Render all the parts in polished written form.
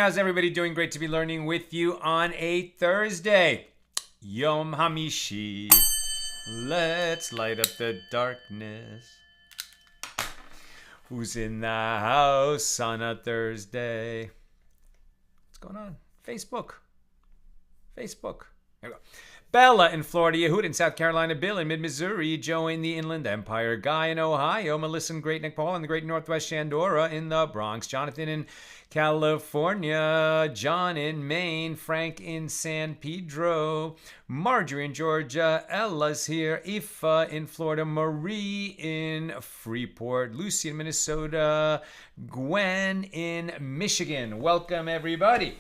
How's everybody doing? Great to be learning with you on a Thursday. Yom Hamishi. Let's light up the darkness. Who's in the house on a Thursday? What's going on? Facebook. There we go. Bella in Florida, Yehud in South Carolina, Bill in mid-Missouri, Joe in the Inland Empire, Guy in Ohio, Melissa in Great Neck, Paul in the Great Northwest, Shandora in the Bronx, Jonathan in California, John in Maine, Frank in San Pedro, Marjorie in Georgia, Ella's here, Aoife in Florida, Marie in Freeport, Lucy in Minnesota, Gwen in Michigan. Welcome, everybody.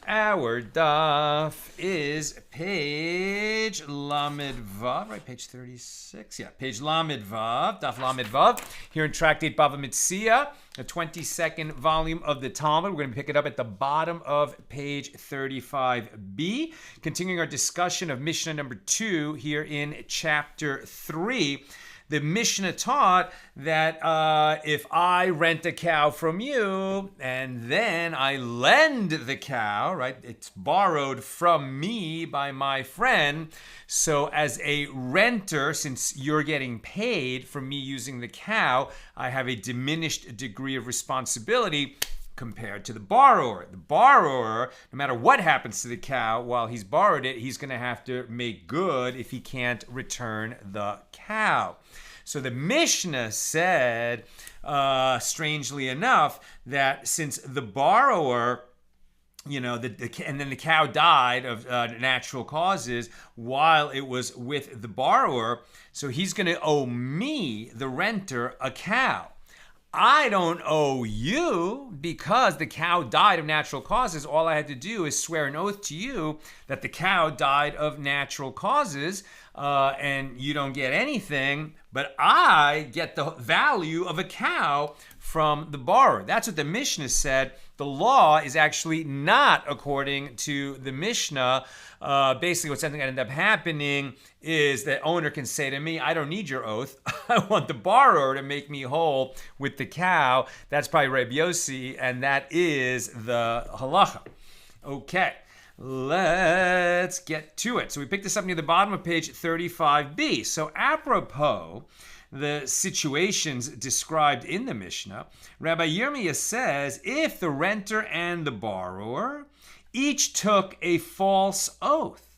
Our daf is page Lamed Vav, right? Page 36. Yeah, page Lamed Vav, daf Lamed Vav. Here in Tractate Bava Metzia, the 22nd volume of the Talmud. We're going to pick it up at the bottom of page 35b. Continuing our discussion of Mishnah number 2 here in chapter 3. The Mishnah taught that if I rent a cow from you and then I lend the cow, right? It's borrowed from me by my friend. So as a renter, since you're getting paid for me using the cow, I have a diminished degree of responsibility compared to the borrower. The borrower, no matter what happens to the cow while he's borrowed it, he's going to have to make good if he can't return the cow. So the Mishnah said, strangely enough, that since the borrower, and then the cow died of natural causes while it was with the borrower, so he's going to owe me, the renter, a cow. I don't owe you because the cow died of natural causes. All I had to do is swear an oath to you that the cow died of natural causes, and you don't get anything, but I get the value of a cow from the borrower. That's what the Mishnah said. The law is actually not according to the Mishnah. Basically, what's something that ended up happening is the owner can say to me, I don't need your oath. I want the borrower to make me whole with the cow. That's probably Reb Yossi, and that is the halacha. Okay, let's get to it. So we picked this up near the bottom of page 35b. So apropos the situations described in the Mishnah, Rabbi Yirmiyah says, if the renter and the borrower each took a false oath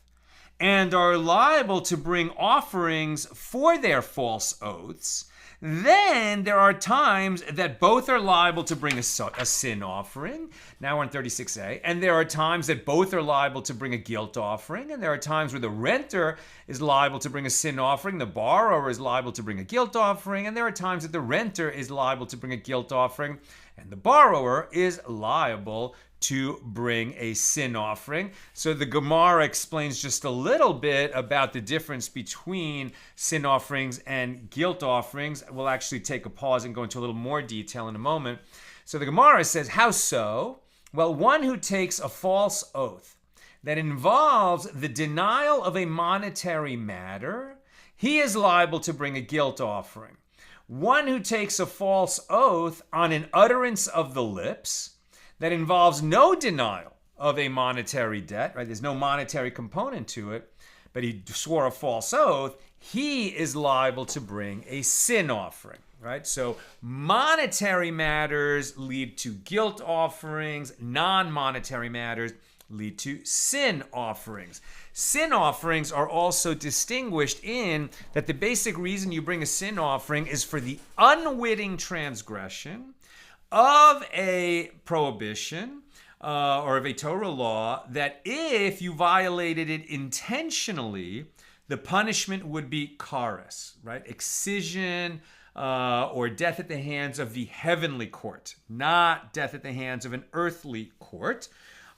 and are liable to bring offerings for their false oaths, then there are times that both are liable to bring a sin offering. Now we're on 36a. And there are times that both are liable to bring a guilt offering. And there are times where the renter is liable to bring a sin offering. The borrower is liable to bring a guilt offering. And there are times that the renter is liable to bring a guilt offering. And the borrower is liable to bring a sin offering. So the Gemara explains just a little bit about the difference between sin offerings and guilt offerings. We'll actually take a pause and go into a little more detail in a moment. So the Gemara says, how so? Well, one who takes a false oath that involves the denial of a monetary matter, he is liable to bring a guilt offering. One who takes a false oath on an utterance of the lips that involves no denial of a monetary debt, right? There's no monetary component to it, but he swore a false oath, he is liable to bring a sin offering, right? So monetary matters lead to guilt offerings, non-monetary matters lead to sin offerings. Sin offerings are also distinguished in that the basic reason you bring a sin offering is for the unwitting transgression of a prohibition or of a Torah law, that if you violated it intentionally, the punishment would be kares, right? Excision or death at the hands of the heavenly court, not death at the hands of an earthly court.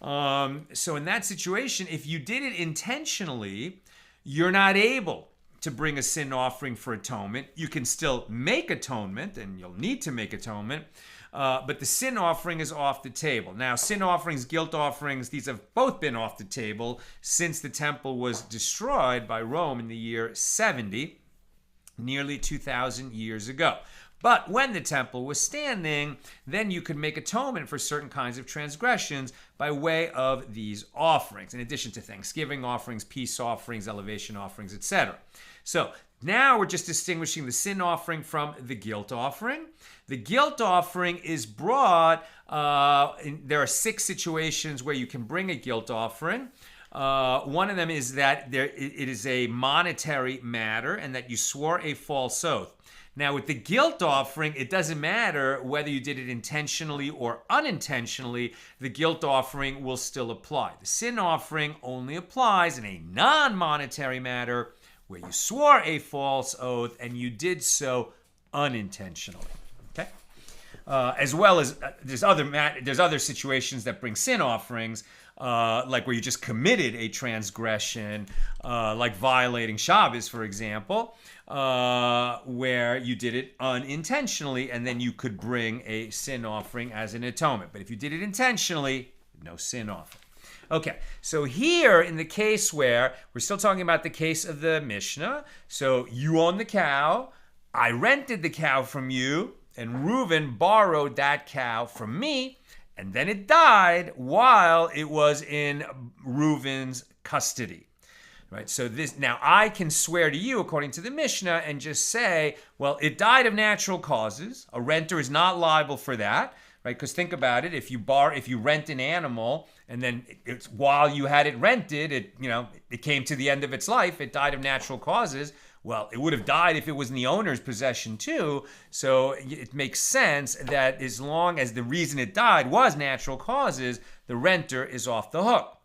So in that situation, if you did it intentionally, you're not able to bring a sin offering for atonement. You can still make atonement, and you'll need to make atonement, but the sin offering is off the table. Now, sin offerings, guilt offerings, these have both been off the table since the temple was destroyed by Rome in the year 70, nearly 2,000 years ago. But when the temple was standing, then you could make atonement for certain kinds of transgressions by way of these offerings, in addition to thanksgiving offerings, peace offerings, elevation offerings, etc. So now we're just distinguishing the sin offering from the guilt offering. The guilt offering is brought, there are 6 situations where you can bring a guilt offering. One of them is that it is a monetary matter and that you swore a false oath. Now, with the guilt offering, it doesn't matter whether you did it intentionally or unintentionally, the guilt offering will still apply. The sin offering only applies in a non-monetary matter where you swore a false oath and you did so unintentionally. Okay? As well as there's other situations that bring sin offerings, like where you just committed a transgression, like violating Shabbos, for example, where you did it unintentionally, and then you could bring a sin offering as an atonement. But if you did it intentionally, no sin offering. Okay, so here in the case where we're still talking about the case of the Mishnah, so you own the cow, I rented the cow from you, and Reuven borrowed that cow from me, and then it died while it was in Reuven's custody. Right? So this now I can swear to you according to the Mishnah and just say, well, it died of natural causes. A renter is not liable for that, right? Because think about it: if you rent an animal and then while you had it rented, it came to the end of its life, it died of natural causes. Well, it would have died if it was in the owner's possession too. So it makes sense that as long as the reason it died was natural causes, the renter is off the hook.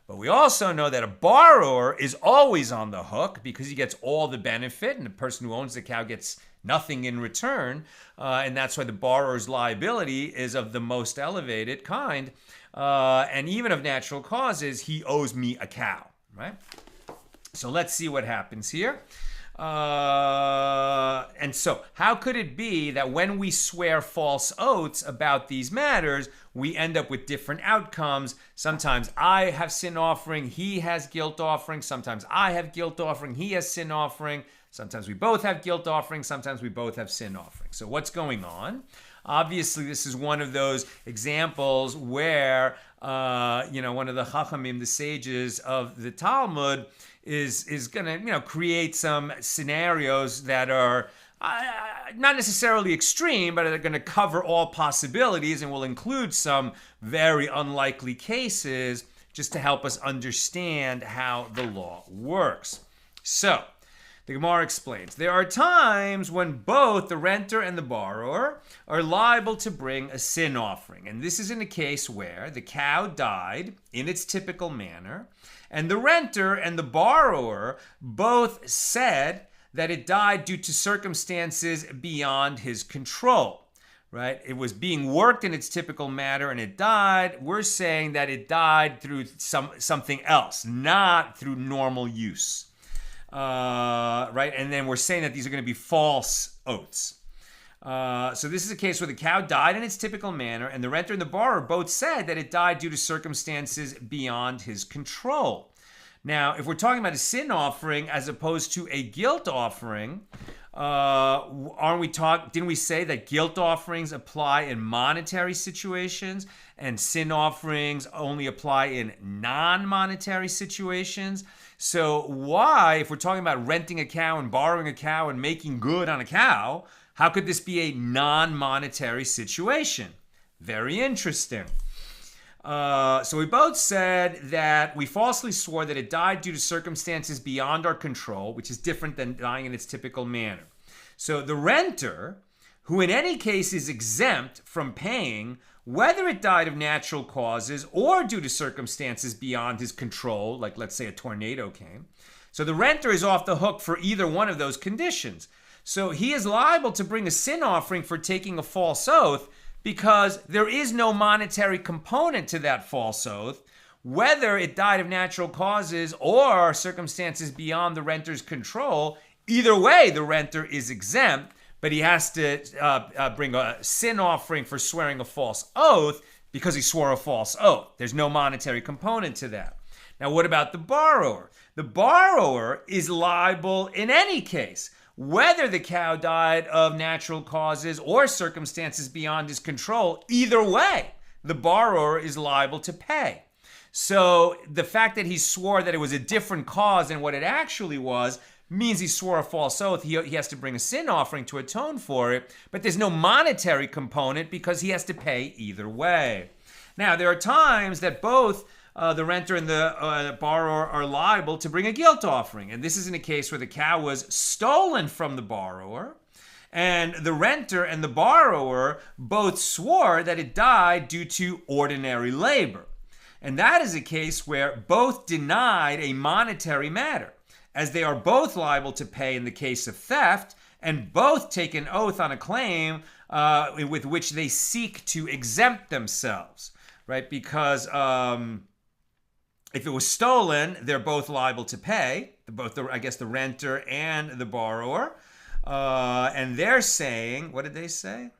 But we also know that a borrower is always on the hook because he gets all the benefit and the person who owns the cow gets nothing in return. And that's why the borrower's liability is of the most elevated kind. And even of natural causes, he owes me a cow, right? So let's see what happens here. And so how could it be that when we swear false oaths about these matters, we end up with different outcomes? Sometimes I have sin offering, he has guilt offering. Sometimes I have guilt offering, he has sin offering. Sometimes we both have guilt offering, sometimes we both have sin offering. So what's going on? Obviously, this is one of those examples where, one of the Chachamim, the sages of the Talmud, is going to, create some scenarios that are not necessarily extreme, but are going to cover all possibilities and will include some very unlikely cases just to help us understand how the law works. So, the Gemara explains, there are times when both the renter and the borrower are liable to bring a sin offering. And this is in a case where the cow died in its typical manner, and the renter and the borrower both said that it died due to circumstances beyond his control. Right? It was being worked in its typical manner and it died. We're saying that it died through something else, not through normal use. Right? And then we're saying that these are going to be false oaths. So this is a case where the cow died in its typical manner and the renter and the borrower both said that it died due to circumstances beyond his control. Now, if we're talking about a sin offering as opposed to a guilt offering, didn't we say that guilt offerings apply in monetary situations and sin offerings only apply in non-monetary situations? So why, if we're talking about renting a cow and borrowing a cow and making good on a cow, how could this be a non-monetary situation? Very interesting. So we both said that we falsely swore that it died due to circumstances beyond our control, which is different than dying in its typical manner. So the renter, who in any case is exempt from paying, whether it died of natural causes or due to circumstances beyond his control, like let's say a tornado came. So the renter is off the hook for either one of those conditions. So he is liable to bring a sin offering for taking a false oath because there is no monetary component to that false oath, whether it died of natural causes or circumstances beyond the renter's control. Either way, the renter is exempt, but he has to bring a sin offering for swearing a false oath because he swore a false oath. There's no monetary component to that. Now, what about the borrower? The borrower is liable in any case, whether the cow died of natural causes or circumstances beyond his control. Either way, the borrower is liable to pay. So the fact that he swore that it was a different cause than what it actually was means he swore a false oath. He has to bring a sin offering to atone for it, but there's no monetary component because he has to pay either way. Now, there are times that both the renter and the borrower are liable to bring a guilt offering. And this is in a case where the cow was stolen from the borrower, and the renter and the borrower both swore that it died due to ordinary labor. And that is a case where both denied a monetary matter, as they are both liable to pay in the case of theft, and both take an oath on a claim with which they seek to exempt themselves, right? Because if it was stolen, they're both liable to pay, the renter and the borrower. And they're saying, what did they say?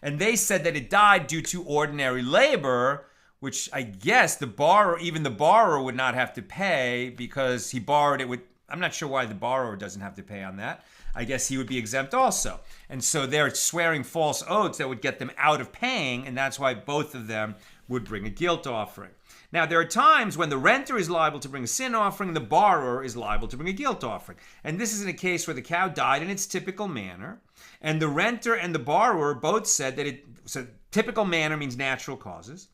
And they said that it died due to ordinary labor, which I guess even the borrower would not have to pay because he borrowed it with, I'm not sure why the borrower doesn't have to pay on that. I guess he would be exempt also. And so they're swearing false oaths that would get them out of paying, and that's why both of them would bring a guilt offering. Now, there are times when the renter is liable to bring a sin offering, the borrower is liable to bring a guilt offering. And this is in a case where the cow died in its typical manner, and the renter and the borrower both said that so typical manner means natural causes,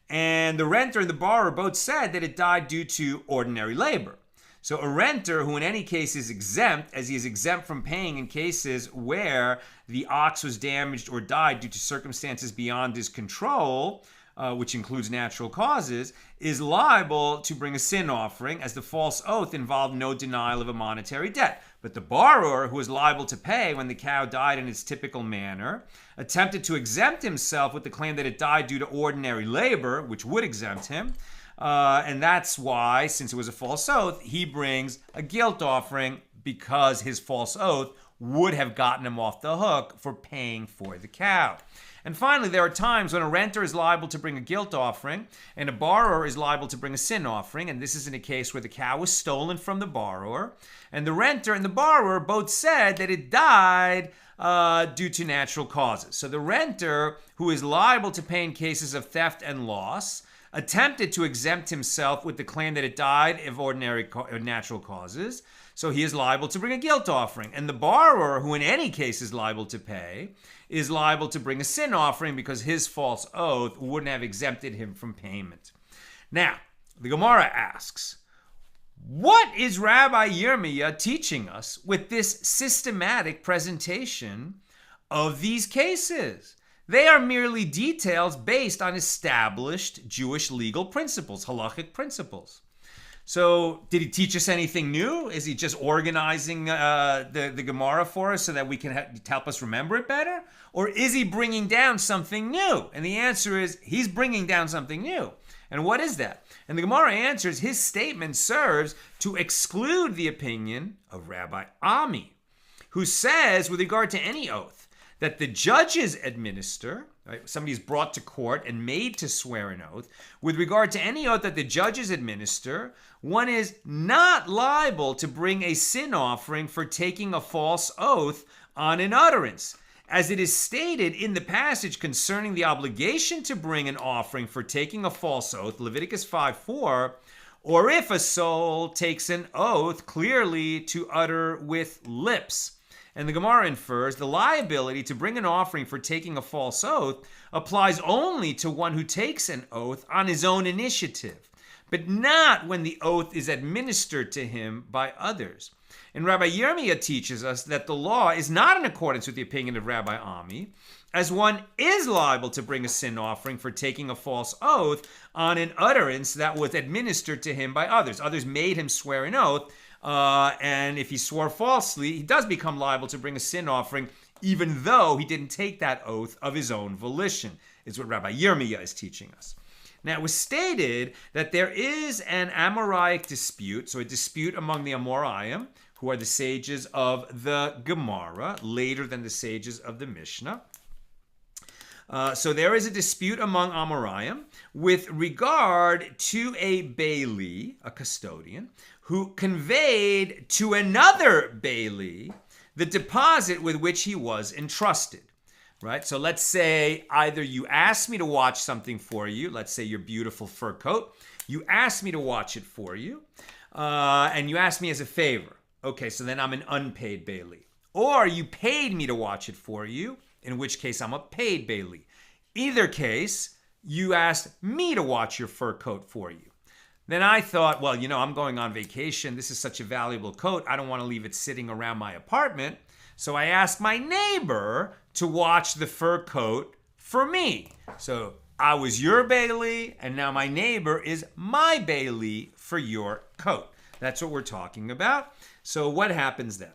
and the renter and the borrower both said that it died due to ordinary labor. So a renter who in any case is exempt, as he is exempt from paying in cases where the ox was damaged or died due to circumstances beyond his control, which includes natural causes, is liable to bring a sin offering, as the false oath involved no denial of a monetary debt. But the borrower, who is liable to pay when the cow died in its typical manner, attempted to exempt himself with the claim that it died due to ordinary labor, which would exempt him. And that's why, since it was a false oath, he brings a guilt offering, because his false oath would have gotten him off the hook for paying for the cow. And finally, there are times when a renter is liable to bring a guilt offering and a borrower is liable to bring a sin offering. And this is in a case where the cow was stolen from the borrower, and the renter and the borrower both said that it died due to natural causes. So the renter, who is liable to pay in cases of theft and loss, attempted to exempt himself with the claim that it died of ordinary natural causes. So he is liable to bring a guilt offering. And the borrower, who in any case is liable to pay, is liable to bring a sin offering because his false oath wouldn't have exempted him from payment. Now, the Gemara asks, what is Rabbi Yirmiyah teaching us with this systematic presentation of these cases? They are merely details based on established Jewish legal principles, halachic principles. So did he teach us anything new? Is he just organizing the Gemara for us so that we can help us remember it better? Or is he bringing down something new? And the answer is, he's bringing down something new. And what is that? And the Gemara answers, his statement serves to exclude the opinion of Rabbi Ami, who says, with regard to any oath that the judges administer, right? Somebody is brought to court and made to swear an oath. With regard to any oath that the judges administer, one is not liable to bring a sin offering for taking a false oath on an utterance. As it is stated in the passage concerning the obligation to bring an offering for taking a false oath, Leviticus 5:4, or if a soul takes an oath clearly to utter with lips. And the Gemara infers the liability to bring an offering for taking a false oath applies only to one who takes an oath on his own initiative, but not when the oath is administered to him by others. And Rabbi Yirmiyah teaches us that the law is not in accordance with the opinion of Rabbi Ami, as one is liable to bring a sin offering for taking a false oath on an utterance that was administered to him by others. Others made him swear an oath, and if he swore falsely, he does become liable to bring a sin offering, even though he didn't take that oath of his own volition, is what Rabbi Yirmiyah is teaching us. Now, it was stated that there is an Amoraic dispute, so a dispute among the Amoraim, who are the sages of the Gemara, later than the sages of the Mishnah. So there is a dispute among Amoraim with regard to a bailee, a custodian, who conveyed to another bailee the deposit with which he was entrusted. Right? So let's say either you asked me to watch something for you, let's say your beautiful fur coat, you asked me to watch it for you, and you asked me as a favor. Okay, so then I'm an unpaid bailee. Or you paid me to watch it for you, in which case I'm a paid bailee. Either case, you asked me to watch your fur coat for you. Then I thought, well, I'm going on vacation. This is such a valuable coat. I don't want to leave it sitting around my apartment. So I asked my neighbor to watch the fur coat for me. So I was your bailee, and now my neighbor is my bailee for your coat. That's what we're talking about. So what happens then?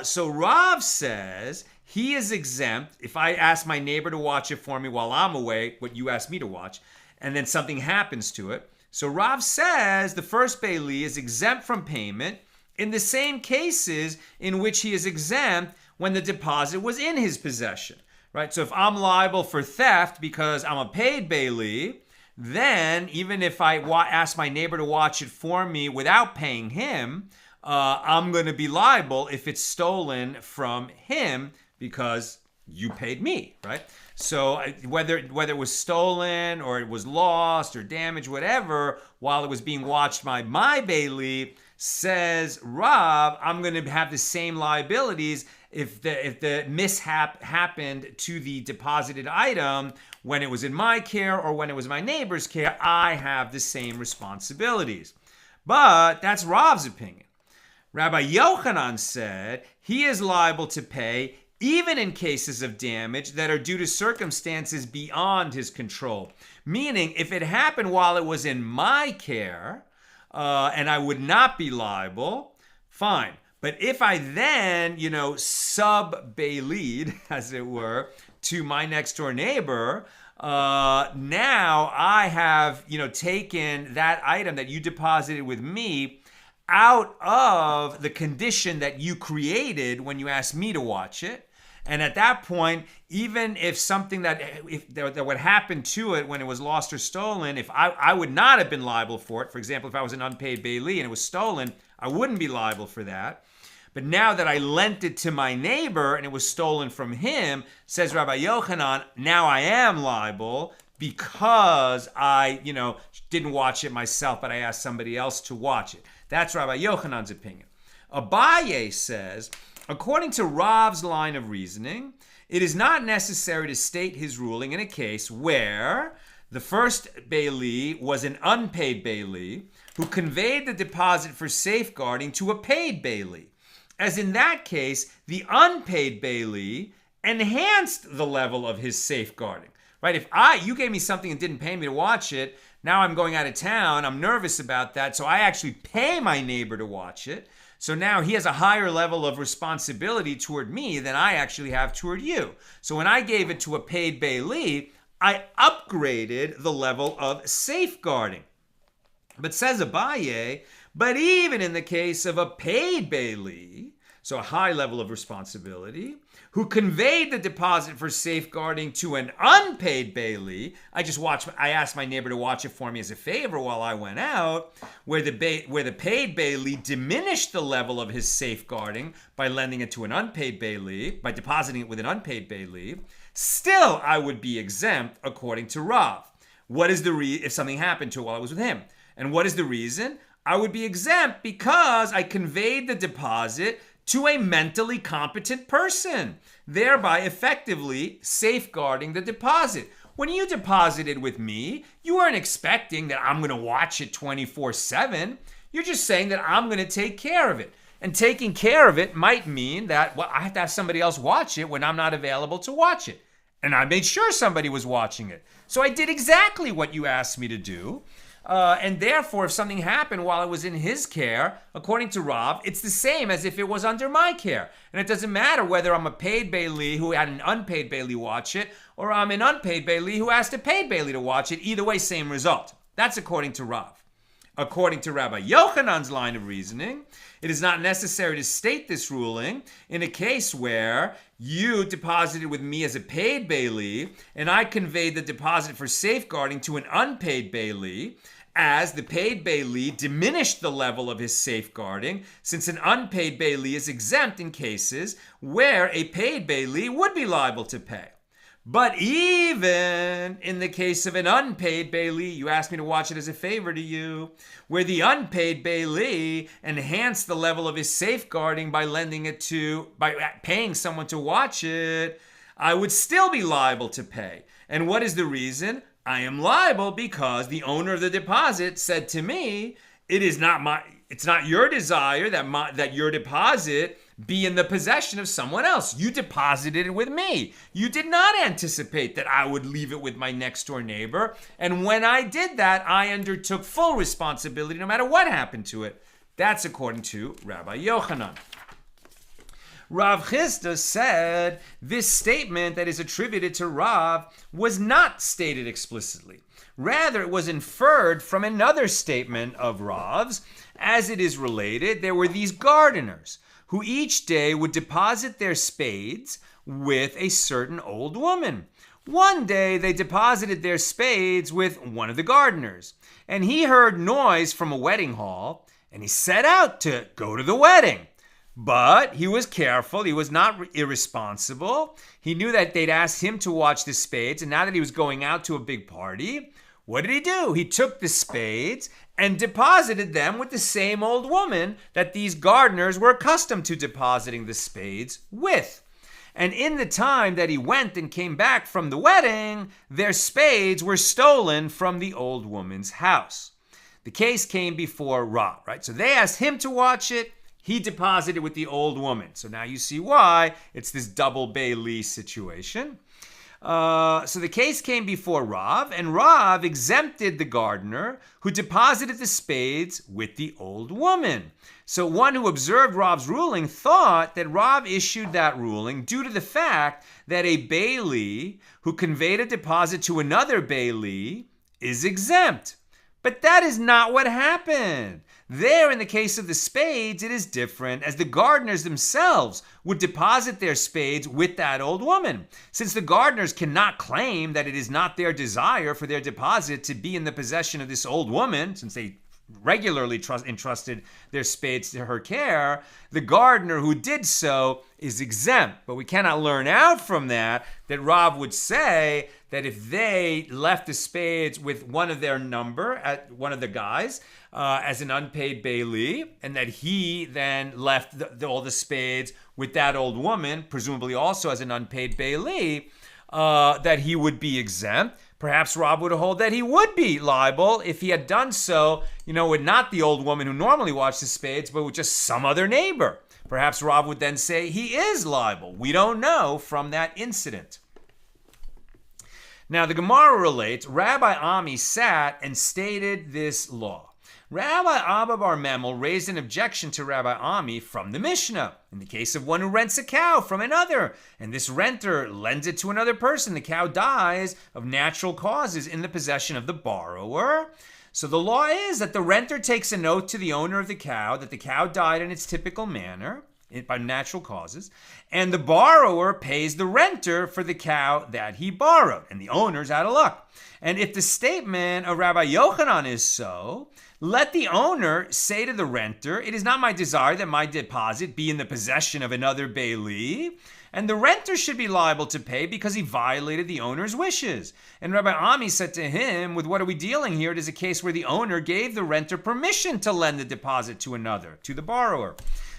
So Rav says he is exempt if I ask my neighbor to watch it for me while I'm away, what you asked me to watch, and then something happens to it. So Rav says the first bailee is exempt from payment in the same cases in which he is exempt when the deposit was in his possession, right? So if I'm liable for theft because I'm a paid bailee, then even if I ask my neighbor to watch it for me without paying him, I'm going to be liable if it's stolen from him because you paid me, right? So whether it was stolen or it was lost or damaged, whatever, while it was being watched by my bailee, says Rav, I'm going to have the same liabilities if the mishap happened to the deposited item when it was in my care or when it was my neighbor's care. I have the same responsibilities. But that's Rav's opinion. Rabbi Yochanan said he is liable to pay even in cases of damage that are due to circumstances beyond his control. Meaning, if it happened while it was in my care, and I would not be liable, fine. But if I then, sub-baileed, as it were, to my next door neighbor, now I have, taken that item that you deposited with me out of the condition that you created when you asked me to watch it. And at that point, even if something that would happen to it when it was lost or stolen, if I would not have been liable for it, for example, if I was an unpaid bailee and it was stolen, I wouldn't be liable for that. But now that I lent it to my neighbor and it was stolen from him, says Rabbi Yochanan, now I am liable because I, didn't watch it myself, but I asked somebody else to watch it. That's Rabbi Yochanan's opinion. Abaye says, according to Rav's line of reasoning, it is not necessary to state his ruling in a case where the first bailee was an unpaid bailee who conveyed the deposit for safeguarding to a paid bailee. As in that case, the unpaid bailee enhanced the level of his safeguarding. Right? If you gave me something and didn't pay me to watch it, now I'm going out of town, I'm nervous about that, so I actually pay my neighbor to watch it. So now he has a higher level of responsibility toward me than I actually have toward you. So when I gave it to a paid bailee, I upgraded the level of safeguarding. But says Abaye, but even in the case of a paid bailee, so a high level of responsibility, who conveyed the deposit for safeguarding to an unpaid bailee, I asked my neighbor to watch it for me as a favor while I went out, where the paid bailee diminished the level of his safeguarding by lending it to an unpaid bailee, by depositing it with an unpaid bailee, still I would be exempt according to Rav. What is if something happened to it while I was with him? And what is the reason? I would be exempt because I conveyed the deposit to a mentally competent person, thereby effectively safeguarding the deposit. When you deposited with me, you weren't expecting that I'm going to watch it 24/7. You're just saying that I'm going to take care of it. And taking care of it might mean that, I have to have somebody else watch it when I'm not available to watch it. And I made sure somebody was watching it. So I did exactly what you asked me to do. And therefore, if something happened while I was in his care, according to Rav, it's the same as if it was under my care. And it doesn't matter whether I'm a paid bailee who had an unpaid bailee watch it, or I'm an unpaid bailee who asked a paid bailee to watch it. Either way, same result. That's according to Rav. According to Rabbi Yochanan's line of reasoning, it is not necessary to state this ruling in a case where you deposited with me as a paid bailee and I conveyed the deposit for safeguarding to an unpaid bailee. as the paid bailee diminished the level of his safeguarding, since an unpaid bailee is exempt in cases where a paid bailee would be liable to pay. But even in the case of an unpaid bailee, you asked me to watch it as a favor to you, where the unpaid bailee enhanced the level of his safeguarding by paying someone to watch it, I would still be liable to pay. And what is the reason? I am liable because the owner of the deposit said to me, it's not your desire that your deposit be in the possession of someone else. You deposited it with me. You did not anticipate that I would leave it with my next door neighbor. And when I did that, I undertook full responsibility no matter what happened to it. That's according to Rabbi Yochanan. Rav Chisda said this statement that is attributed to Rav was not stated explicitly. Rather, it was inferred from another statement of Rav's. As it is related, there were these gardeners who each day would deposit their spades with a certain old woman. One day they deposited their spades with one of the gardeners, and he heard noise from a wedding hall, and he set out to go to the wedding. But he was careful. He was not irresponsible. He knew that they'd asked him to watch the spades, and now that he was going out to a big party, what did he do? He took the spades and deposited them with the same old woman that these gardeners were accustomed to depositing the spades with. And in the time that he went and came back from the wedding, their spades were stolen from the old woman's house. The case came before Rav, right? So they asked him to watch it. He deposited with the old woman. So now you see why it's this double bailee situation. So the case came before Rav, and Rav exempted the gardener who deposited the spades with the old woman. So one who observed Rav's ruling thought that Rav issued that ruling due to the fact that a bailee who conveyed a deposit to another bailee is exempt. But that is not what happened. There, in the case of the spades, it is different, as the gardeners themselves would deposit their spades with that old woman. Since the gardeners cannot claim that it is not their desire for their deposit to be in the possession of this old woman, since they regularly entrusted their spades to her care, the gardener who did so is exempt. But we cannot learn out from that Rav would say that if they left the spades with one of their number, at one of the guys, as an unpaid bailee, and that he then left all the spades with that old woman, presumably also as an unpaid bailee, that he would be exempt. Perhaps Rav would hold that he would be liable if he had done so, with not the old woman who normally watched the spades, but with just some other neighbor. Perhaps Rav would then say he is liable. We don't know from that incident. Now the Gemara relates, Rabbi Ami sat and stated this law. Rabbi Abba Bar Memel raised an objection to Rabbi Ami from the Mishna. In the case of one who rents a cow from another, and this renter lends it to another person, the cow dies of natural causes in the possession of the borrower. So the law is that the renter takes a note to the owner of the cow that the cow died in its typical manner, by natural causes, and the borrower pays the renter for the cow that he borrowed, and the owner's out of luck. And if the statement of Rabbi Yochanan is so, let the owner say to the renter, it is not my desire that my deposit be in the possession of another bailee, and the renter should be liable to pay because he violated the owner's wishes. And Rabbi Ami said to him, with what are we dealing here? It is a case where the owner gave the renter permission to lend the deposit to another, to the borrower.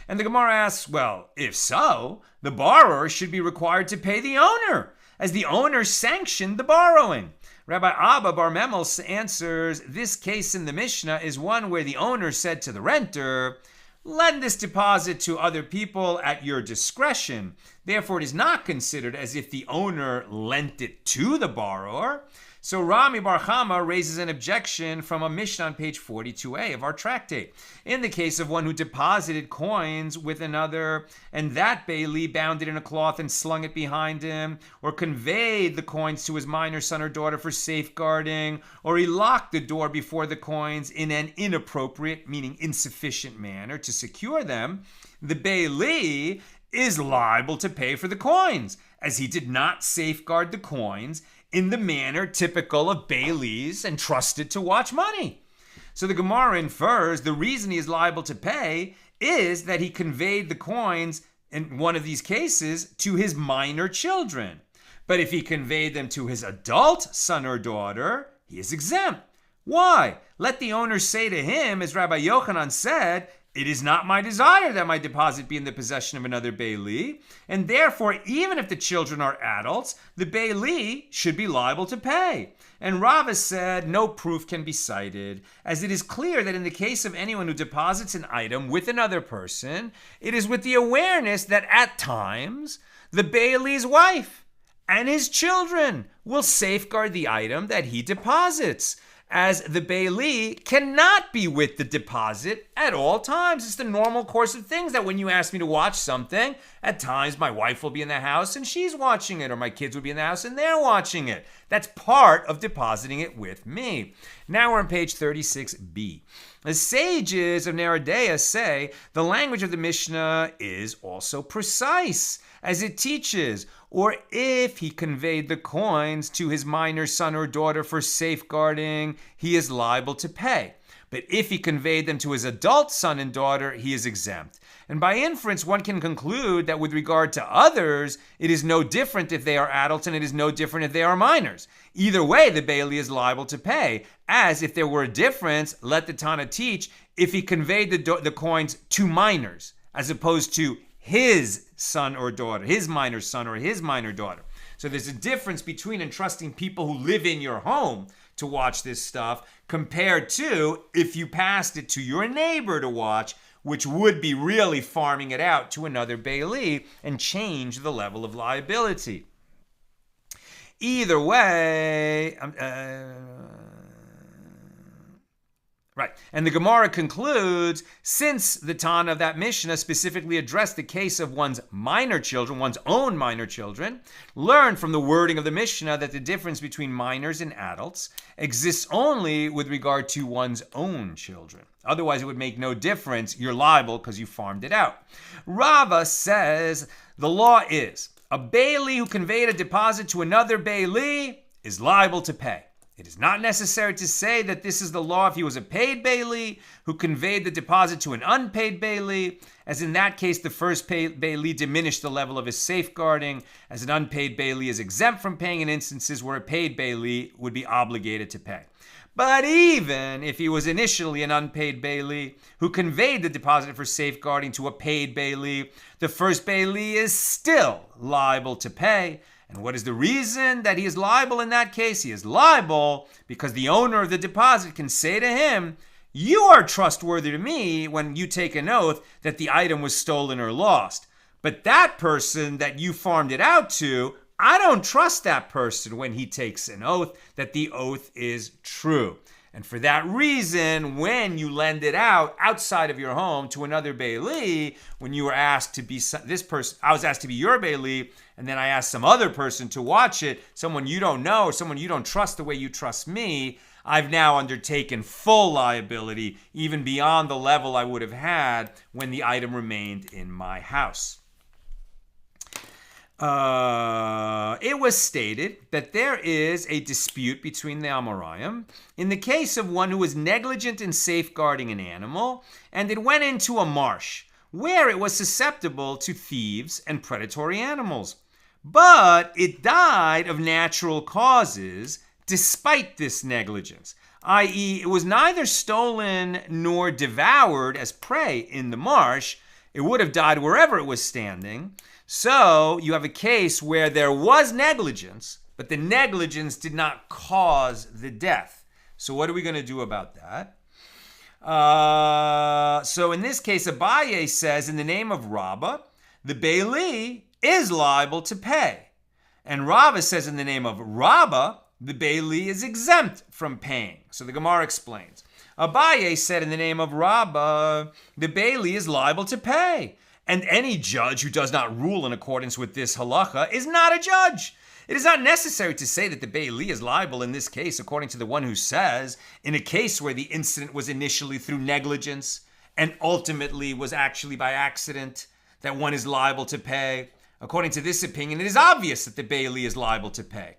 And the Gemara asks, well, if so, the borrower should be required to pay the owner, as the owner sanctioned the borrowing. Rabbi Abba Bar Memel answers, this case in the Mishnah is one where the owner said to the renter, lend this deposit to other people at your discretion. Therefore, it is not considered as if the owner lent it to the borrower. So Rami Bar Chama raises an objection from a Mishnah on page 42a of our tractate. In the case of one who deposited coins with another, and that bailee bound it in a cloth and slung it behind him, or conveyed the coins to his minor son or daughter for safeguarding, or he locked the door before the coins in an inappropriate, meaning insufficient manner to secure them, the bailee is liable to pay for the coins, as he did not safeguard the coins in the manner typical of bailees entrusted to watch money. So the Gemara infers the reason he is liable to pay is that he conveyed the coins in one of these cases to his minor children. But if he conveyed them to his adult son or daughter, he is exempt. Why? Let the owner say to him, as Rabbi Yochanan said, it is not my desire that my deposit be in the possession of another bailee, and therefore, even if the children are adults, the bailee should be liable to pay. And Rava said, no proof can be cited, as it is clear that in the case of anyone who deposits an item with another person, it is with the awareness that at times, the bailee's wife and his children will safeguard the item that he deposits, as the bailee cannot be with the deposit at all times. It's the normal course of things that when you ask me to watch something, at times my wife will be in the house and she's watching it, or my kids will be in the house and they're watching it. That's part of depositing it with me. Now we're on page 36b. The sages of Neradea say the language of the Mishnah is also precise, as it teaches, or if he conveyed the coins to his minor son or daughter for safeguarding, he is liable to pay. But if he conveyed them to his adult son and daughter, he is exempt. And by inference, one can conclude that with regard to others, it is no different if they are adults and it is no different if they are minors. Either way, the bailee is liable to pay. As if there were a difference, let the Tana teach, if he conveyed the coins to minors, as opposed to his son or daughter, his minor son or his minor daughter. So there's a difference between entrusting people who live in your home to watch this stuff compared to if you passed it to your neighbor to watch, which would be really farming it out to another bailee and change the level of liability. Either way, right. And the Gemara concludes, since the Tana of that Mishnah specifically addressed the case of one's minor children, one's own minor children, learn from the wording of the Mishnah that the difference between minors and adults exists only with regard to one's own children. Otherwise, it would make no difference. You're liable because you farmed it out. Rava says the law is a bailee who conveyed a deposit to another bailee is liable to pay. It is not necessary to say that this is the law if he was a paid bailee who conveyed the deposit to an unpaid bailee, as in that case the first bailee diminished the level of his safeguarding, as an unpaid bailee is exempt from paying in instances where a paid bailee would be obligated to pay. But even if he was initially an unpaid bailee who conveyed the deposit for safeguarding to a paid bailee, the first bailee is still liable to pay. And what is the reason that he is liable in that case? He is liable because the owner of the deposit can say to him, you are trustworthy to me when you take an oath that the item was stolen or lost. But that person that you farmed it out to, I don't trust that person when he takes an oath that the oath is true. And for that reason, when you lend it out outside of your home to another bailee, when you were asked to be this person, I was asked to be your bailee, and then I asked some other person to watch it, someone you don't know or someone you don't trust the way you trust me, I've now undertaken full liability, even beyond the level I would have had when the item remained in my house. It was stated that there is a dispute between the Amoraim in the case of one who was negligent in safeguarding an animal, and it went into a marsh where it was susceptible to thieves and predatory animals. But it died of natural causes despite this negligence, i.e., it was neither stolen nor devoured as prey in the marsh. It would have died wherever it was standing. So you have a case where there was negligence, but the negligence did not cause the death. So what are we going to do about that? So in this case, Abaye says, in the name of Rabba, the bailee is liable to pay. And Rava says, in the name of Rabba, the bailee is exempt from paying. So the Gemara explains. Abaye said, in the name of Rabba, the bailee is liable to pay. And any judge who does not rule in accordance with this halacha is not a judge. It is not necessary to say that the bailee is liable in this case, according to the one who says, in a case where the incident was initially through negligence and ultimately was actually by accident, that one is liable to pay. According to this opinion, it is obvious that the bailee is liable to pay.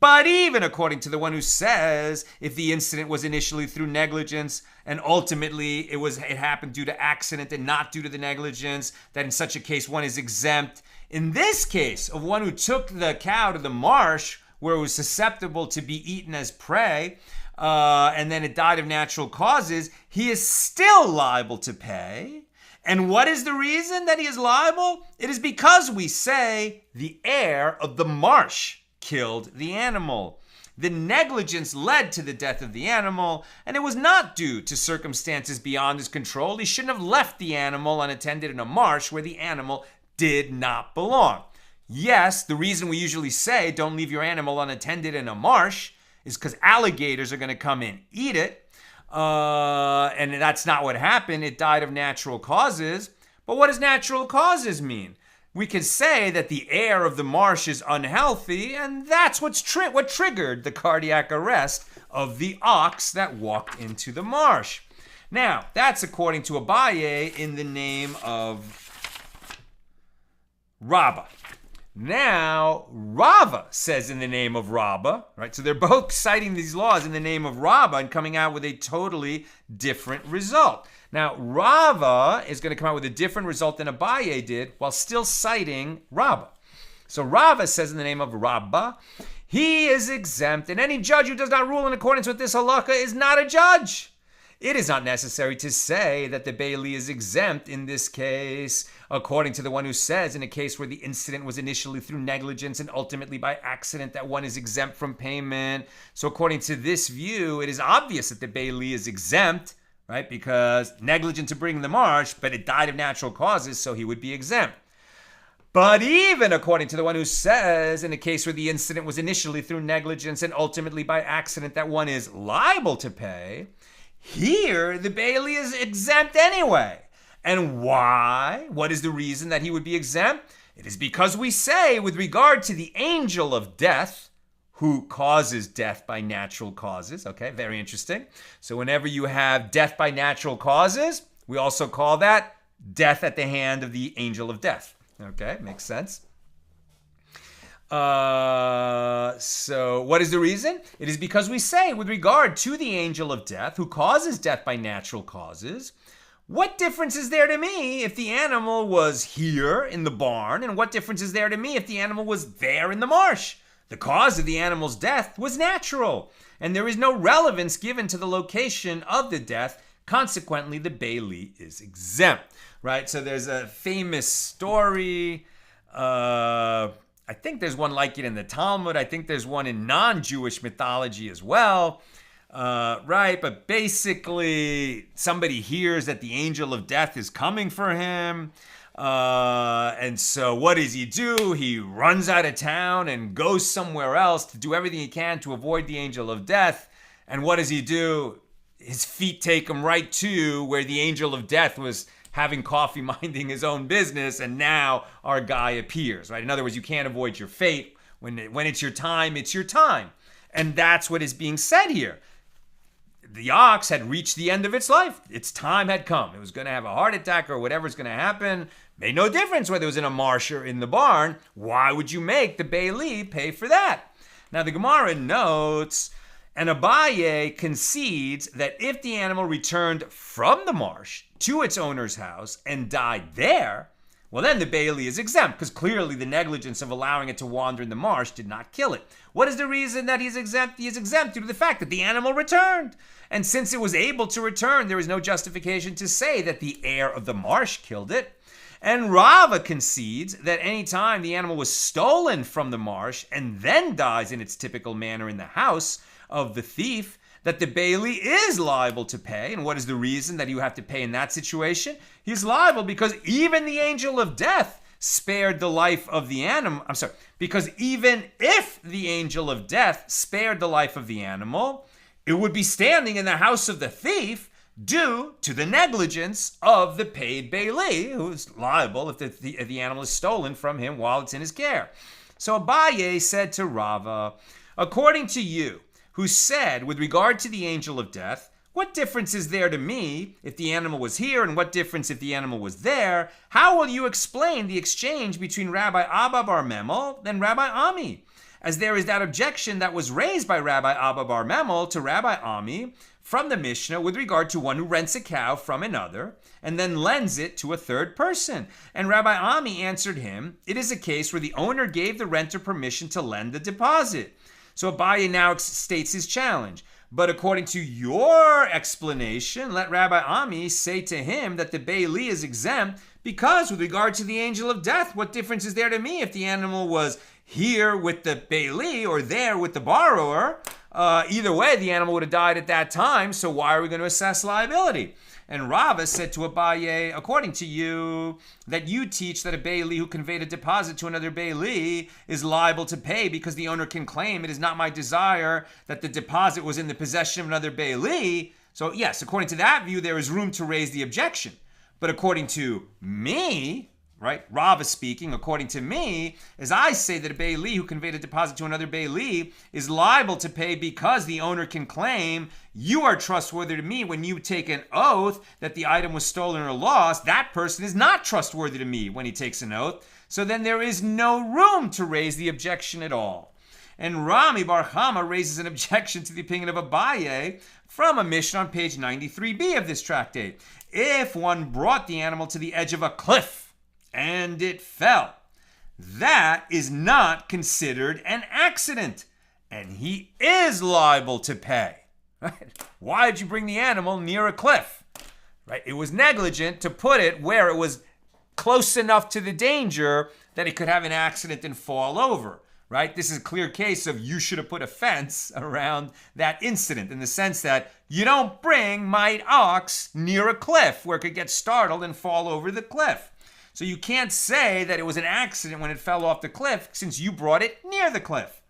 But even according to the one who says, if the incident was initially through negligence and ultimately it happened due to accident and not due to the negligence, that in such a case one is exempt. In this case of one who took the cow to the marsh where it was susceptible to be eaten as prey, and then it died of natural causes, he is still liable to pay. And what is the reason that he is liable? It is because we say the heir of the marsh killed the animal. The negligence led to the death of the animal, and it was not due to circumstances beyond his control. He shouldn't have left the animal unattended in a marsh where the animal did not belong. Yes, the reason we usually say don't leave your animal unattended in a marsh is because alligators are going to come and eat it. And that's not what happened. It died of natural causes. But what does natural causes mean? We can say that the air of the marsh is unhealthy, and that's what triggered the cardiac arrest of the ox that walked into the marsh. Now, that's according to Abaye in the name of Rabba. Now, Rava says in the name of Rabba, right? So they're both citing these laws in the name of Rabba and coming out with a totally different result. Now, Rava is going to come out with a different result than Abaye did while still citing Rabba. So Rava says in the name of Rabba, he is exempt, and any judge who does not rule in accordance with this halakha is not a judge. It is not necessary to say that the bailee is exempt in this case, according to the one who says in a case where the incident was initially through negligence and ultimately by accident that one is exempt from payment. So according to this view, it is obvious that the bailee is exempt, right? Because negligent to bring the marsh, but it died of natural causes, so he would be exempt. But even according to the one who says in a case where the incident was initially through negligence and ultimately by accident that one is liable to pay, here, the bailee is exempt anyway. And why? What is the reason that he would be exempt? It is because we say, with regard to the angel of death, who causes death by natural causes. Okay, very interesting. So whenever you have death by natural causes, we also call that death at the hand of the angel of death. Okay, makes sense. So what is the reason? It is because we say, with regard to the angel of death, who causes death by natural causes, what difference is there to me if the animal was here in the barn, and what difference is there to me if the animal was there in the marsh? The cause of the animal's death was natural, and there is no relevance given to the location of the death. Consequently, the bailee is exempt, right? So there's a famous story, I think there's one like it in the Talmud. I think there's one in non-Jewish mythology as well. Right? But basically, somebody hears that the angel of death is coming for him. And so what does he do? He runs out of town and goes somewhere else to do everything he can to avoid the angel of death. And what does he do? His feet take him right to where the angel of death was having coffee, minding his own business, and now our guy appears, right? In other words, you can't avoid your fate. When it's your time, it's your time. And that's what is being said here. The ox had reached the end of its life. Its time had come. It was going to have a heart attack or whatever's going to happen. Made no difference whether it was in a marsh or in the barn. Why would you make the bailee pay for that? Now, the Gemara notes, and Abaye concedes that if the animal returned from the marsh to its owner's house and died there, well, then the bailee is exempt, because clearly the negligence of allowing it to wander in the marsh did not kill it. What is the reason that he's exempt? He is exempt due to the fact that the animal returned. And since it was able to return, there is no justification to say that the heir of the marsh killed it. And Rava concedes that any time the animal was stolen from the marsh and then dies in its typical manner in the house of the thief, that the bailee is liable to pay. And what is the reason that you have to pay in that situation? He's liable because even the angel of death spared the life of the animal. Because even if the angel of death spared the life of the animal, it would be standing in the house of the thief due to the negligence of the paid bailee, who is liable if the animal is stolen from him while it's in his care. So Abaye said to Rava, according to you, who said, with regard to the angel of death, what difference is there to me if the animal was here, and what difference if the animal was there? How will you explain the exchange between Rabbi Abba bar Memel and Rabbi Ami? as there is that objection that was raised by Rabbi Abba Bar Memel to Rabbi Ami from the Mishnah with regard to one who rents a cow from another and then lends it to a third person. And Rabbi Ami answered him, it is a case where the owner gave the renter permission to lend the deposit. So Abaye now states his challenge. But according to your explanation, let Rabbi Ami say to him that the bailee is exempt because with regard to the angel of death, what difference is there to me if the animal was here with the bailee or there with the borrower? Either way, the animal would have died at that time, so why are we going to assess liability? And Rava said to Abaye, according to you, that you teach that a bailee who conveyed a deposit to another bailee is liable to pay because the owner can claim it is not my desire that the deposit was in the possession of another bailee. So yes, according to that view, there is room to raise the objection. But according to me, right, Rava speaking, according to me, as I say that a bailee who conveyed a deposit to another bailee is liable to pay because the owner can claim you are trustworthy to me when you take an oath that the item was stolen or lost. That person is not trustworthy to me when he takes an oath. So then there is no room to raise the objection at all. And Rami Bar Chama raises an objection to the opinion of Abaye from a Mishna on page 93b of this tractate. If one brought the animal to the edge of a cliff and it fell, that is not considered an accident, and he is liable to pay. Right? Why did you bring the animal near a cliff? Right? It was negligent to put it where it was close enough to the danger that it could have an accident and fall over. Right? This is a clear case of you should have put a fence around that incident in the sense that you don't bring my ox near a cliff where it could get startled and fall over the cliff. So you can't say that it was an accident when it fell off the cliff since you brought it near the cliff.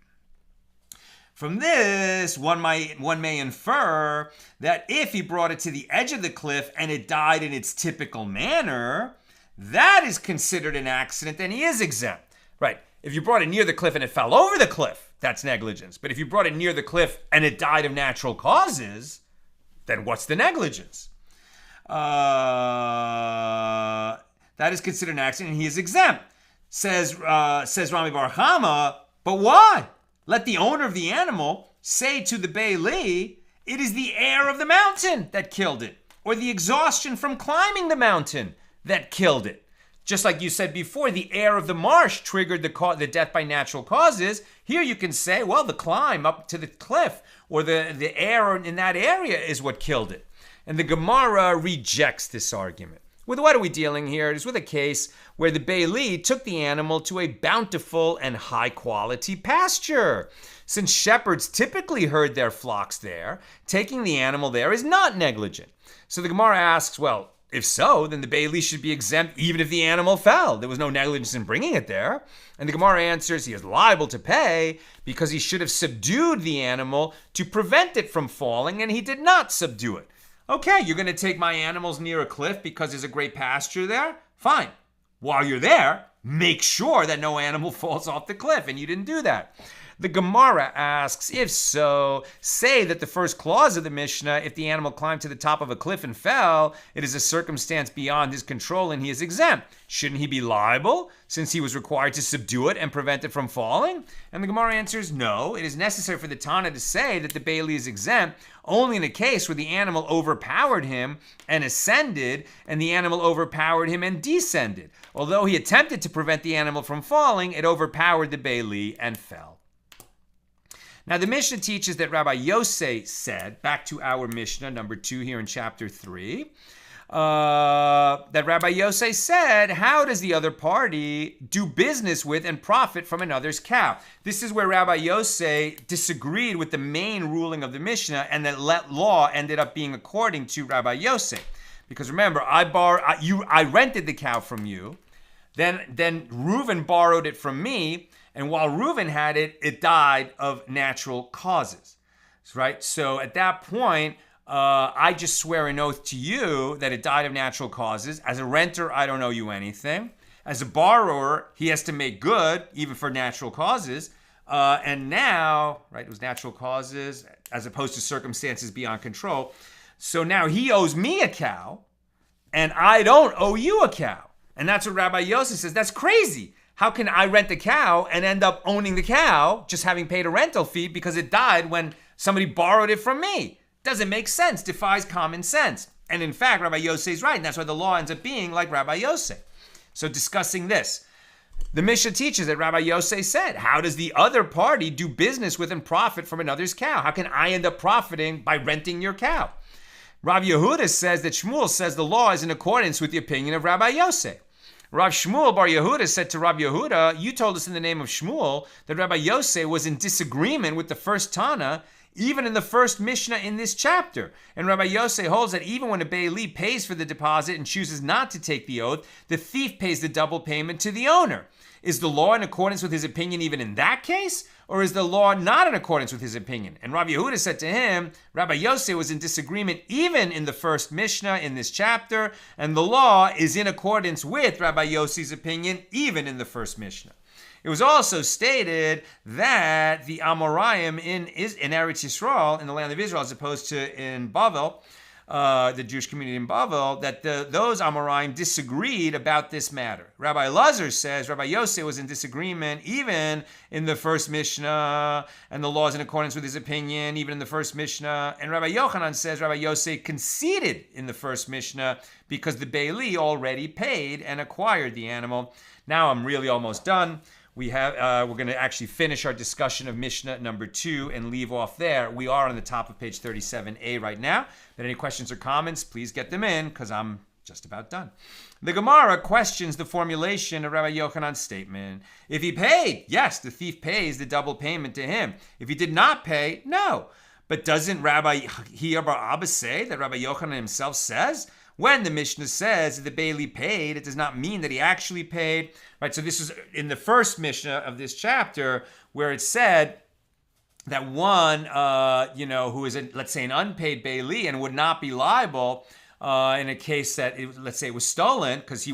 From this, one may infer that if he brought it to the edge of the cliff and it died in its typical manner, that is considered an accident and he is exempt. Right. If you brought it near the cliff and it fell over the cliff, that's negligence. But if you brought it near the cliff and it died of natural causes, then what's the negligence? That is considered an accident and he is exempt. Says Rami Bar Chama, but why? Let the owner of the animal say to the bailee, it is the air of the mountain that killed it, or the exhaustion from climbing the mountain that killed it. Just like you said before, the air of the marsh triggered the death by natural causes. Here you can say, well, the climb up to the cliff or the air in that area is what killed it. And the Gemara rejects this argument. With what are we dealing here? It is with a case where the bailee took the animal to a bountiful and high-quality pasture. Since shepherds typically herd their flocks there, taking the animal there is not negligent. So the Gemara asks, well, if so, then the bailee should be exempt even if the animal fell. There was no negligence in bringing it there. And the Gemara answers he is liable to pay because he should have subdued the animal to prevent it from falling, and he did not subdue it. Okay, you're going to take my animals near a cliff because there's a great pasture there? Fine. While you're there, make sure that no animal falls off the cliff, and you didn't do that. The Gemara asks, if so, say that the first clause of the Mishnah, if the animal climbed to the top of a cliff and fell, it is a circumstance beyond his control and he is exempt. Shouldn't he be liable since he was required to subdue it and prevent it from falling? And the Gemara answers, no, it is necessary for the Tana to say that the bailee is exempt only in a case where the animal overpowered him and ascended and the animal overpowered him and descended. Although he attempted to prevent the animal from falling, it overpowered the bailee and fell. Now, the Mishnah teaches that Rabbi Yosei said, back to our Mishnah, number 2 here in chapter 3, that Rabbi Yosei said, how does the other party do business with and profit from another's cow? This is where Rabbi Yosei disagreed with the main ruling of the Mishnah, and that law ended up being according to Rabbi Yosei. Because remember, I rented the cow from you, then Reuven borrowed it from me, and while Reuven had it, it died of natural causes, right? So at that point, I just swear an oath to you that it died of natural causes. As a renter, I don't owe you anything. As a borrower, he has to make good, even for natural causes. And now, right, it was natural causes as opposed to circumstances beyond control. So now he owes me a cow, and I don't owe you a cow. And that's what Rabbi Yosef says. That's crazy. How can I rent a cow and end up owning the cow, just having paid a rental fee because it died when somebody borrowed it from me? Doesn't make sense, defies common sense. And in fact, Rabbi Yossi is right, and that's why the law ends up being like Rabbi Yossi. So discussing this, the Mishnah teaches that Rabbi Yossi said, how does the other party do business with and profit from another's cow? How can I end up profiting by renting your cow? Rav Yehuda says that Shmuel says the law is in accordance with the opinion of Rabbi Yossi. Rav Shmuel bar Yehuda said to Rav Yehuda, you told us in the name of Shmuel that Rabbi Yossi was in disagreement with the first Tana, even in the first Mishnah in this chapter. And Rabbi Yossi holds that even when a bailee pays for the deposit and chooses not to take the oath, the thief pays the double payment to the owner. Is the law in accordance with his opinion even in that case? Or is the law not in accordance with his opinion? And Rabbi Yehuda said to him, Rabbi Yossi was in disagreement even in the first Mishnah in this chapter, and the law is in accordance with Rabbi Yossi's opinion even in the first Mishnah. It was also stated that the Amoraim in Eretz Yisrael, in the land of Israel, as opposed to in Bava, the Jewish community in Bava, that those Amoraim disagreed about this matter. Rabbi Lazar says Rabbi Yossi was in disagreement even in the first Mishnah, and the law is in accordance with his opinion even in the first Mishnah. And Rabbi Yochanan says Rabbi Yossi conceded in the first Mishnah because the bailee already paid and acquired the animal. Now I'm really almost done. We're going to actually finish our discussion of Mishnah number 2 and leave off there. We are on the top of page 37a right now. But any questions or comments, please get them in because I'm just about done. The Gemara questions the formulation of Rabbi Yochanan's statement. If he paid, yes, the thief pays the double payment to him. If he did not pay, no. But doesn't Rabbi Hiya bar Abba say that Rabbi Yochanan himself says? When the Mishnah says that the bailee paid, it does not mean that he actually paid. Right, so this is in the first Mishnah of this chapter where it said that one, who is, let's say, an unpaid bailee and would not be liable in a case that, let's say, it was stolen because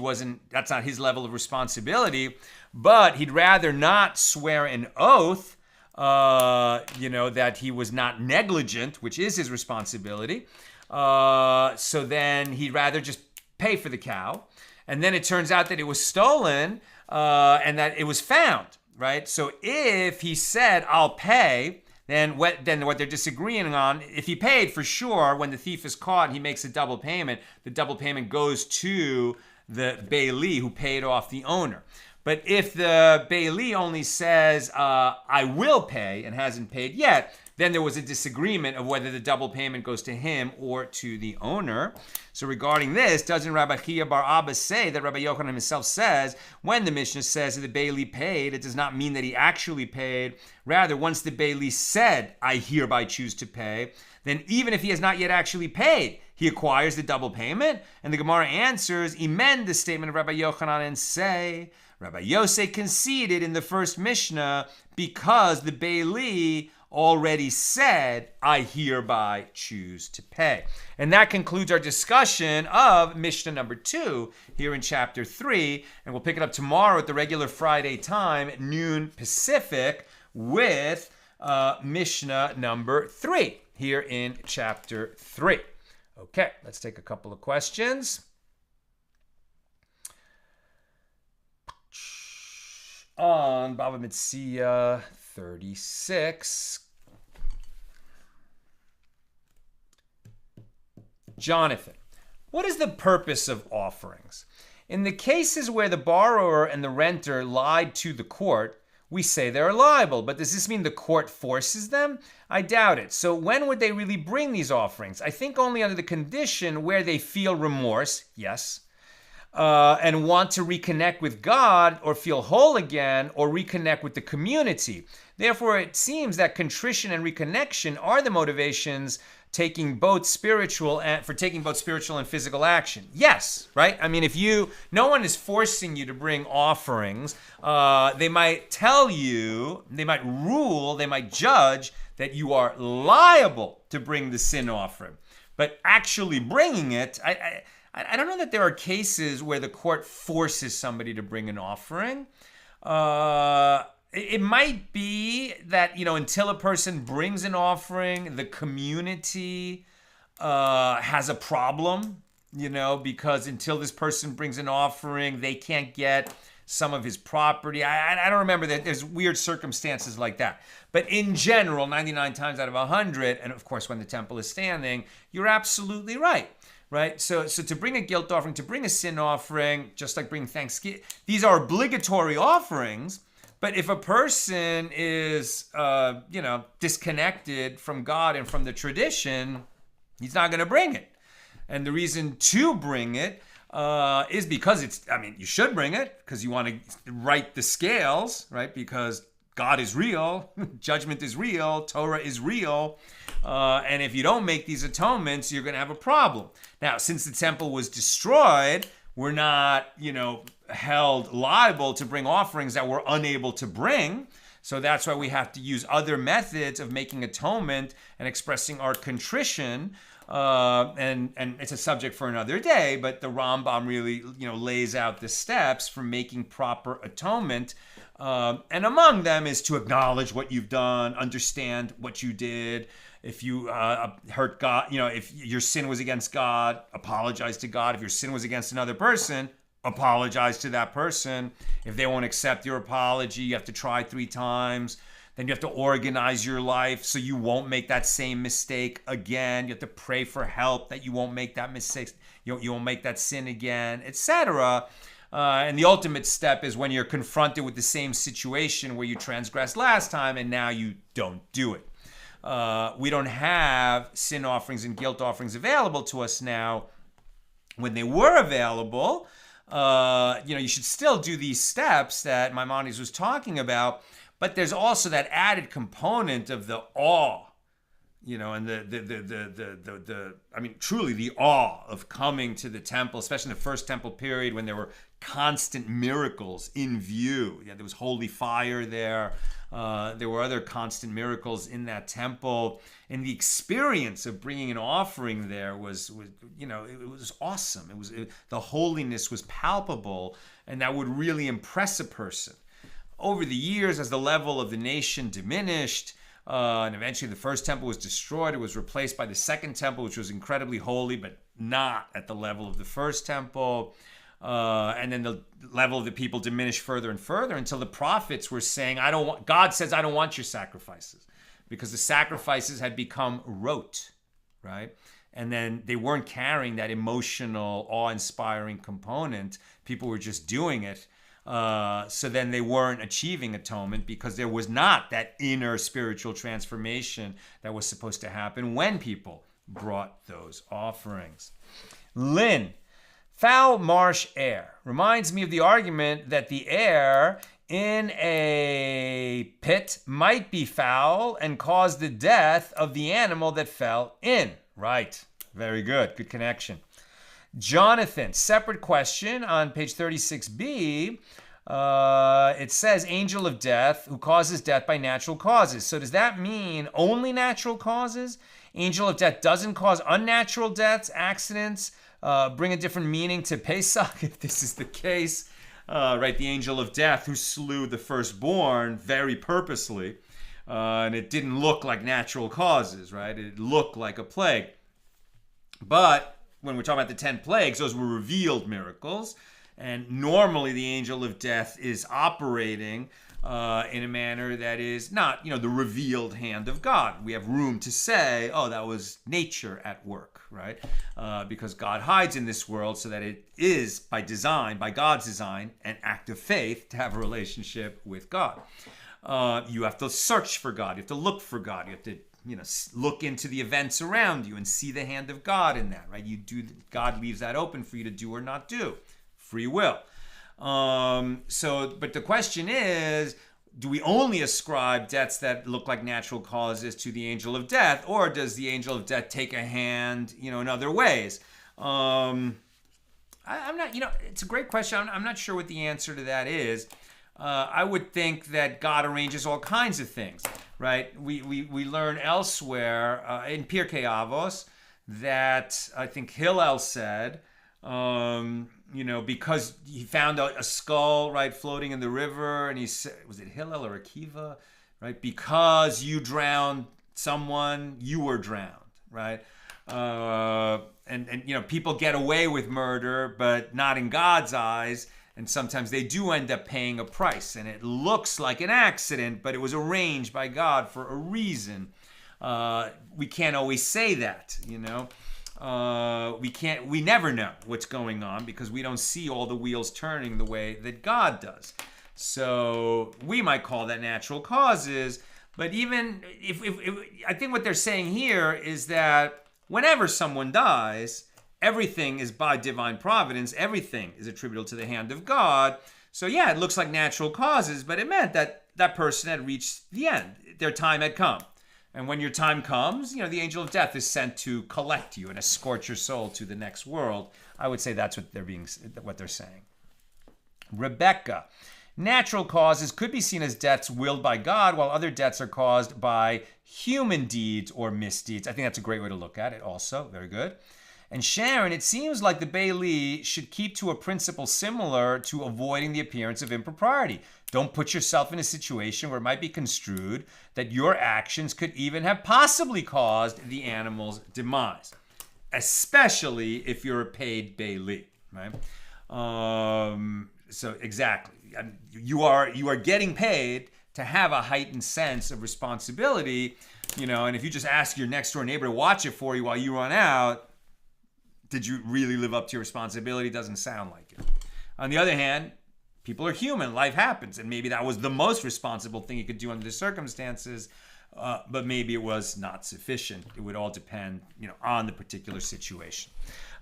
that's not his level of responsibility, but he'd rather not swear an oath, that he was not negligent, which is his responsibility. So then he'd rather just pay for the cow. And then it turns out that it was stolen and that it was found, right? So if he said, I'll pay, then what they're disagreeing on, if he paid for sure, when the thief is caught and he makes a double payment, the double payment goes to the bailee who paid off the owner. But if the bailee only says, I will pay and hasn't paid yet, then there was a disagreement of whether the double payment goes to him or to the owner. So regarding this, doesn't Rabbi Hiya bar Abba say that Rabbi Yochanan himself says, when the Mishnah says that the bailee paid, it does not mean that he actually paid. Rather, once the bailee said, I hereby choose to pay, then even if he has not yet actually paid, he acquires the double payment. And the Gemara answers, amend the statement of Rabbi Yochanan and say, Rabbi Yossi conceded in the first Mishnah because the bailee already said, I hereby choose to pay. And that concludes our discussion of Mishnah number 2 here in chapter 3. And we'll pick it up tomorrow at the regular Friday time at noon Pacific with Mishnah number 3 here in chapter 3. Okay, let's take a couple of questions. On Bava Metzia 36. Jonathan, what is the purpose of offerings? In the cases where the borrower and the renter lied to the court, we say they're liable, but does this mean the court forces them? I doubt it. So when would they really bring these offerings? I think only under the condition where they feel remorse, yes, and want to reconnect with God or feel whole again or reconnect with the community. Therefore, it seems that contrition and reconnection are the motivations taking both spiritual and physical action. Yes, right? I mean, no one is forcing you to bring offerings. They might tell you, they might rule, they might judge that you are liable to bring the sin offering. But actually bringing it, I don't know that there are cases where the court forces somebody to bring an offering. It might be that, until a person brings an offering, the community has a problem, because until this person brings an offering, they can't get some of his property. I don't remember that. There's weird circumstances like that. But in general, 99 times out of 100, and of course when the temple is standing, you're absolutely right. Right? So to bring a guilt offering, to bring a sin offering, just like bringing thanksgiving, these are obligatory offerings. But if a person is, disconnected from God and from the tradition, he's not going to bring it. And the reason to bring it is because you should bring it because you want to right the scales, right? Because God is real, judgment is real, Torah is real. And if you don't make these atonements, you're going to have a problem. Now, since the temple was destroyed, we're not, held liable to bring offerings that we're unable to bring. So that's why we have to use other methods of making atonement and expressing our contrition. And it's a subject for another day, but the Rambam really, lays out the steps for making proper atonement. And among them is to acknowledge what you've done, understand what you did. If you hurt God, if your sin was against God, apologize to God. If your sin was against another person, apologize to that person. If they won't accept your apology, you have to try 3 times. Then you have to organize your life so you won't make that same mistake again. You have to pray for help that you won't make that mistake, you won't make that sin again, etc. And the ultimate step is when you're confronted with the same situation where you transgressed last time and now you don't do it. We don't have sin offerings and guilt offerings available to us now. When they were available, you should still do these steps that Maimonides was talking about, but there's also that added component of the awe, and truly the awe of coming to the temple, especially in the first temple period when there were constant miracles in view. There was holy fire there. There were other constant miracles in that temple, and the experience of bringing an offering there was it was awesome. The holiness was palpable, and that would really impress a person. Over the years, as the level of the nation diminished, and eventually the first temple was destroyed, it was replaced by the second temple, which was incredibly holy, but not at the level of the first temple. And then the level of the people diminished further and further until the prophets were saying, God says, I don't want your sacrifices, because the sacrifices had become rote, right? And then they weren't carrying that emotional, awe-inspiring component. People were just doing it. So then they weren't achieving atonement because there was not that inner spiritual transformation that was supposed to happen when people brought those offerings. Lynn, foul marsh air reminds me of the argument that the air in a pit might be foul and cause the death of the animal that fell in. Right. Very good. Good connection. Jonathan, separate question on page 36b. It says angel of death who causes death by natural causes. So does that mean only natural causes? Angel of death doesn't cause unnatural deaths, accidents, bring a different meaning to Pesach if this is the case. Right, the angel of death who slew the firstborn very purposely. And it didn't look like natural causes, right? It looked like a plague. But when we're talking about the 10 plagues, those were revealed miracles. And normally the angel of death is operating in a manner that is not, the revealed hand of God. We have room to say, oh, that was nature at work, right? Because God hides in this world so that it is, by design, by God's design, an act of faith to have a relationship with God. You have to search for God. You have to look for God. You have to look into the events around you and see the hand of God in that, right? God leaves that open for you to do or not do. Free will. But the question is, do we only ascribe deaths that look like natural causes to the angel of death, or does the angel of death take a hand, in other ways? I'm not, it's a great question. I'm not sure what the answer to that is. I would think that God arranges all kinds of things, right? We learn elsewhere in Pirkei Avos that I think Hillel said, because he found a skull, right, floating in the river, and he said, was it Hillel or Akiva, right? Because you drowned someone, you were drowned, right? And people get away with murder, but not in God's eyes. And sometimes they do end up paying a price. And it looks like an accident, but it was arranged by God for a reason. We can't always say that, we never know what's going on because we don't see all the wheels turning the way that God does. So we might call that natural causes. But even if I think what they're saying here is that whenever someone dies, everything is by divine providence. Everything is attributable to the hand of God. So yeah, it looks like natural causes, but it meant that that person had reached the end. Their time had come. And when your time comes, the angel of death is sent to collect you and escort your soul to the next world. I would say that's what they're saying. Rebecca. Natural causes could be seen as deaths willed by God, while other deaths are caused by human deeds or misdeeds. I think that's a great way to look at it also. Very good. And Sharon, it seems like the bailee should keep to a principle similar to avoiding the appearance of impropriety. Don't put yourself in a situation where it might be construed that your actions could even have possibly caused the animal's demise, especially if you're a paid bailee, right? So exactly. You are getting paid to have a heightened sense of responsibility, and if you just ask your next door neighbor to watch it for you while you run out, did you really live up to your responsibility? Doesn't sound like it. On the other hand, people are human. Life happens. And maybe that was the most responsible thing you could do under the circumstances, but maybe it was not sufficient. It would all depend, on the particular situation.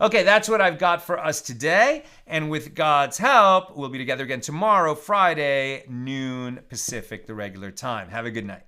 Okay, that's what I've got for us today. And with God's help, we'll be together again tomorrow, Friday, noon Pacific, the regular time. Have a good night.